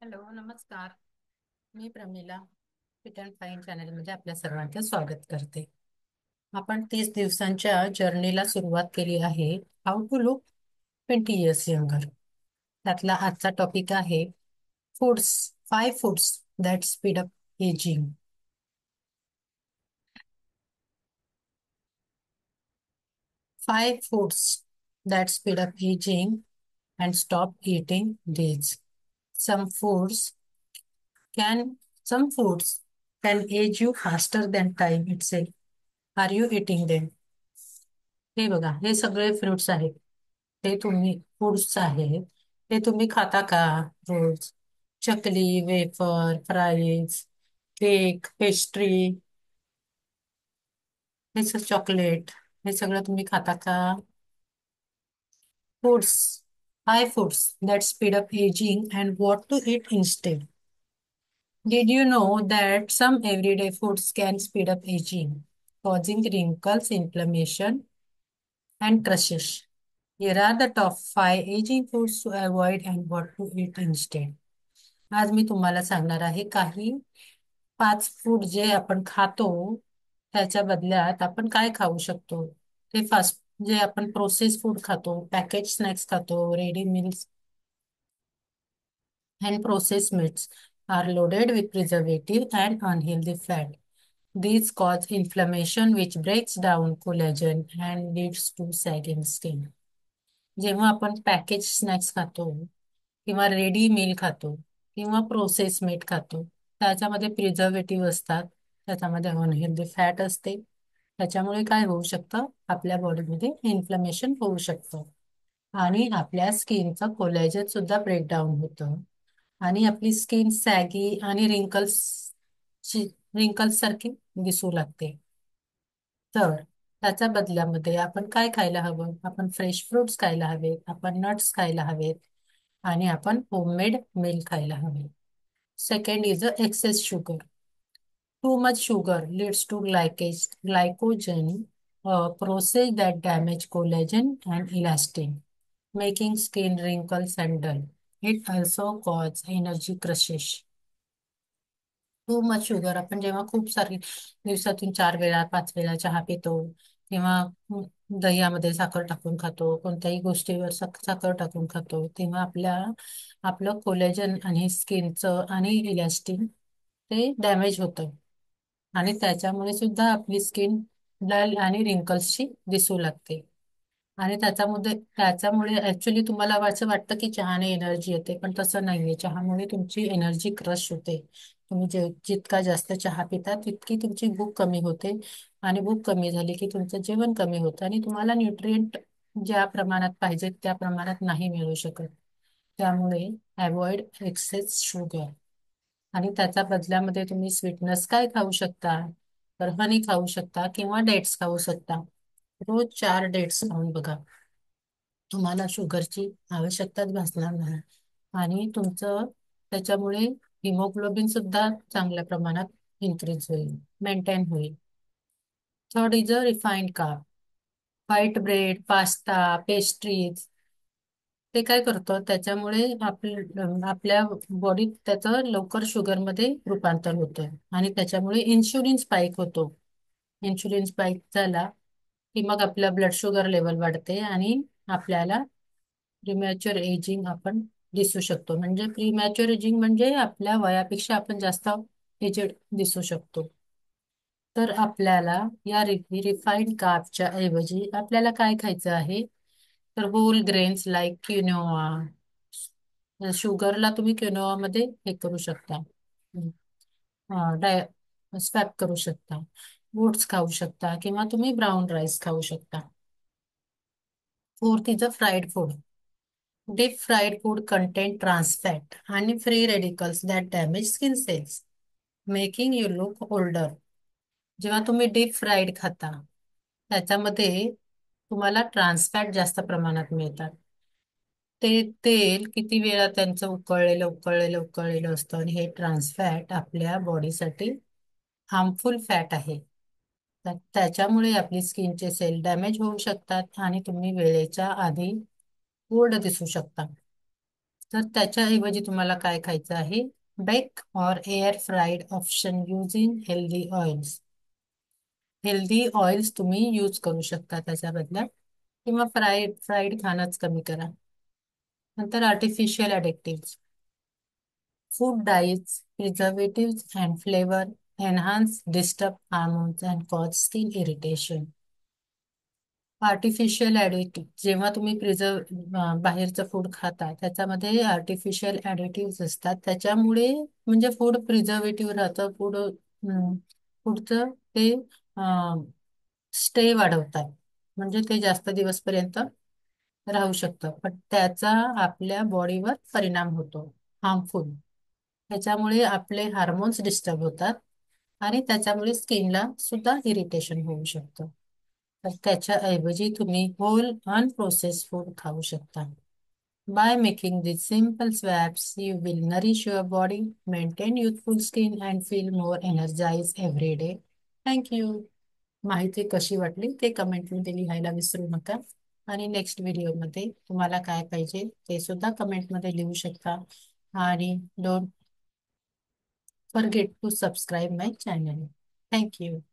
Hello, नमस्कार. मी Pramila. Fit and fine चॅनलमध्ये आपल्या सर्वांचं स्वागत करते. आपण 30 दिवसांच्या जर्नीला सुरुवात केली आहे. How to look 20 years younger. त्यातला आजचा टॉपिक आहे foods, 5 foods that speed up ageing. 5 foods that speed up aging and stop eating these. Some foods can some foods can age you faster than time itself. Are you eating them? हे बघा, हे सगळे fruits आहेत. ते तुम्ही fruits आहेत. ते तुम्ही खाता का रोज? चकली, वेफर, फ्राईज, केक, पेस्ट्री, हे चॉकलेट, हे सगळं तुम्ही खाता का? Foods, 5 foods that speed up aging and what to eat instead. Did you know that some everyday foods can speed up aging, causing wrinkles, inflammation, and crashes? Here are the top 5 aging foods to avoid and what to eat instead. आज मी तुम्हाला सांगणार आहे काही 5 food जे आपण खातो त्याच्या बदल्यात आपण काय खाऊ शकतो. ते फास्ट जे आपण प्रोसेस फूड खातो, पॅकेज स्नॅक्स खातो, ready meals and processed meats are loaded with preservative and unhealthy fat. These cause inflammation which breaks down collagen and leads to sagging skin. जेव्हा आपण पॅकेज स्नॅक्स खातो किंवा ready meal खातो किंवा process meet खातो त्याच्यामध्ये preservative असतात, त्याच्यामध्ये अनहेल्दी फॅट असते. त्याच्यामुळे काय होऊ शकतं, आपल्या बॉडीमध्ये इन्फ्लमेशन होऊ शकतं आणि आपल्या स्किनचं कोलॅजन सुद्धा ब्रेकडाऊन होतं आणि आपली स्किन सॅगी आणि रिंकल्स सारखी दिसू लागते. तर त्याच्या बदल्यामध्ये आपण काय खायला हवं? आपण फ्रेश फ्रुट्स खायला हवेत, आपण नट्स खायला हवेत आणि आपण होममेड मिल्क खायला हवे. Second is excess sugar. Too much sugar leads to glycogen, a process that damage collagen and elastin, making skin wrinkles and dull. It also causes energy crashes. Too much sugar, आपण जेव्हा खूप सारी दिवसातून 4 वेळा 5 वेळा चहा पितो किंवा दह्यामध्ये साखर टाकून खातो, कोणत्याही गोष्टीवर साखर टाकून खातो, तेव्हा आपलं कोलेजन आणि स्किनचं आणि इलॅस्टिन ते डॅमेज होतं आणि त्याच्यामुळे सुद्धा आपली स्किन डल आणि रिंकल्सची दिसू लागते. आणि त्याच्यामुळे ऍक्च्युली तुम्हाला असं वाटतं की चहाने एनर्जी येते, पण तसं नाहीये. चहामुळे तुमची एनर्जी क्रश होते. तुम्ही जितका जास्त चहा पिता तितकी तुमची भूक कमी होते आणि भूक कमी झाली की तुमचं जेवण कमी होतं आणि तुम्हाला न्यूट्रिएंट ज्या प्रमाणात पाहिजे त्या प्रमाणात नाही मिळू शकत. त्यामुळे अवॉइड एक्सेस शुगर. आणि त्याच्या बदल्यामध्ये तुम्ही स्वीटनेस काय खाऊ शकता? तर हनी खाऊ शकता किंवा डेट्स खाऊ शकता. रोज 4 डेट्स खाऊन बघा, तुम्हाला शुगरची आवश्यकताच भासणार नाही आणि तुमचं त्याच्यामुळे हिमोग्लोबिन सुद्धा चांगल्या प्रमाणात इन्क्रीज होईल, मेंटेन होईल. Third is a refined carb. White bread, pasta, pastries, ते काय करतं, त्याच्यामुळे आपल्या बॉडीत त्याचं लवकर शुगरमध्ये रूपांतर होतं आणि त्याच्यामुळे इन्शुलिन स्पाइक होतो. इन्शुलिन स्पाइक झाला की मग आपलं ब्लड शुगर लेवल वाढते आणि आपल्याला प्रीमॅच्युअर एजिंग आपण दिसू शकतो. म्हणजे प्रीमॅच्युअर एजिंग म्हणजे आपल्या वयापेक्षा आपण जास्त एजेड दिसू शकतो. तर आपल्याला या रिफाईंड कार्बच्या ऐवजी आपल्याला काय खायचं आहे? तर होल ग्रेन्स लाईक क्विनोआ. शुगरला तुम्ही क्विनोआ मध्ये हे करू शकता, स्वॅप करू शकता. ओट्स खाऊ शकता किंवा तुम्ही ब्राऊन राईस खाऊ शकता. Fourth is a fried food. Deep fried food contain trans fat आणि free radicals that damage skin cells, making you look older. जेव्हा तुम्ही डीप फ्राईड खाता त्याच्यामध्ये तुम्हाला ट्रान्स फॅट जास्त प्रमाणात मिळतात. ते तेल किती वेळा त्यांचं उकळलेलं उकळलेलं उकळलेलं असतं आणि हे ट्रान्स फॅट आपल्या बॉडीसाठी हार्मफुल फॅट आहे. त्याच्यामुळे आपली स्किनचे सेल डॅमेज होऊ शकतात आणि तुम्ही वेळेच्या आधी ओल्ड दिसू शकता. तर त्याच्याऐवजी तुम्हाला काय खायचं आहे? बेक और air fried option using healthy oils. Healthy oils तुम्ही यूज करू शकता त्याच्या बदल्यात, किंवा फ्राईड खाणंच कमी करा. नंतर artificial addictive food dyes, preservatives and flavor enhance, disturb hormones and cause skin irritation. Artificial additive जेव्हा तुम्ही बाहेरचं फूड खाता त्याच्यामध्ये आर्टिफिशियल ॲडिटिव्ह असतात, त्याच्यामुळे म्हणजे फूड प्रिझर्वेटिव्ह राहतं, पुढचं ते स्टे वाढवतात, म्हणजे ते जास्त दिवसपर्यंत राहू शकतं, पण त्याचा आपल्या बॉडीवर परिणाम होतो, हार्मफुल. त्याच्यामुळे आपले हार्मोन्स डिस्टर्ब होतात आणि त्याच्यामुळे स्किनला सुद्धा इरिटेशन होऊ शकतं. तर त्याच्याऐवजी तुम्ही होल अनप्रोसेस्ड फूड खाऊ शकता. By making these simple swaps, you will nourish your body, maintain youthful skin, and feel more energized every day. Thank you. माहिती कशी वाटली ते कमेंटमध्ये लिहायला विसरू नका. आणि नेक्स्ट व्हिडिओमध्ये तुम्हाला काय पाहिजे ते सुद्धा कमेंटमध्ये लिहू शकता. आणि don't forget to subscribe my channel. Thank you.